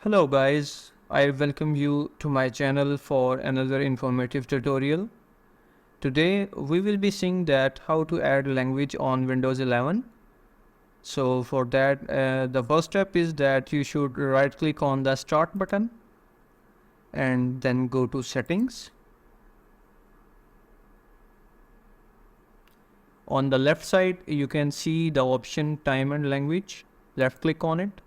Hello guys, I welcome you to my channel for another informative tutorial. Today we will be seeing that how to add language on Windows 11. So for that the first step is that you should right click on the start button and then go to settings. On the left side you can see the option time and language. Left click on it.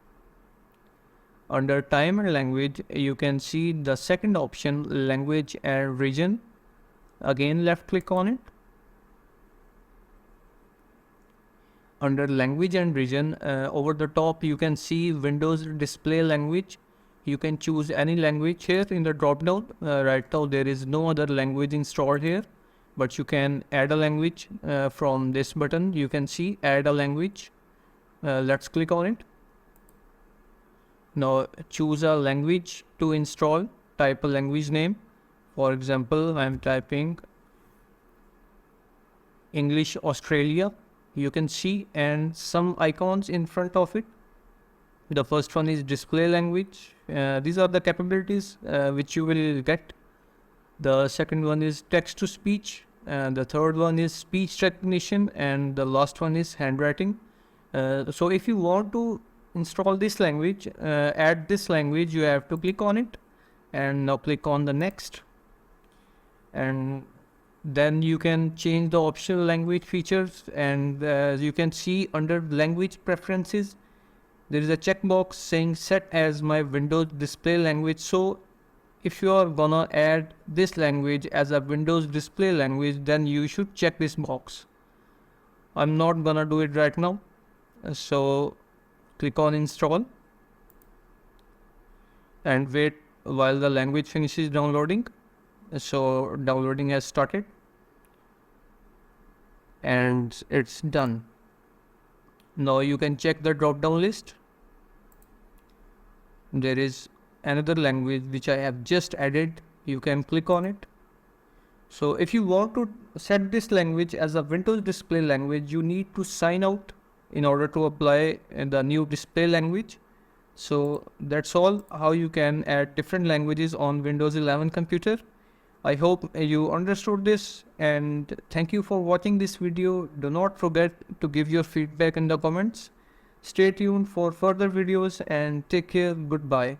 Under time and language, you can see the second option, language and region. Again, left click on it. Under language and region, over the top, you can see Windows display language. You can choose any language here in the drop down. Right now, there is no other language installed here, but you can add a language from this button. You can see add a language. Let's click on it. Now choose a language to install, type a language name. For example, I am typing English Australia. You can see and some icons in front of it. The first one is display language. These are the capabilities which you will get. The second one is text to speech. The third one is speech recognition, and the last one is handwriting. So if you want to install this language, add this language, you have to click on it and now click on the next, and then you can change the optional language features. And you can see under language preferences there is a checkbox saying set as my Windows display language. So if you are gonna add this language as a Windows display language, then you should check this box. I'm not gonna do it right now, so click on install and wait while the language finishes downloading. So downloading has started and it's done. Now you can check the drop down list. There is another language which I have just added. You can click on it. So if you want to set this language as a Windows display language, you need to sign out in order to apply the new display language. So that's all how you can add different languages on Windows 11 computer. I hope you understood this, and thank you for watching this video. Do not forget to give your feedback in the comments. Stay tuned for further videos and take care. Goodbye.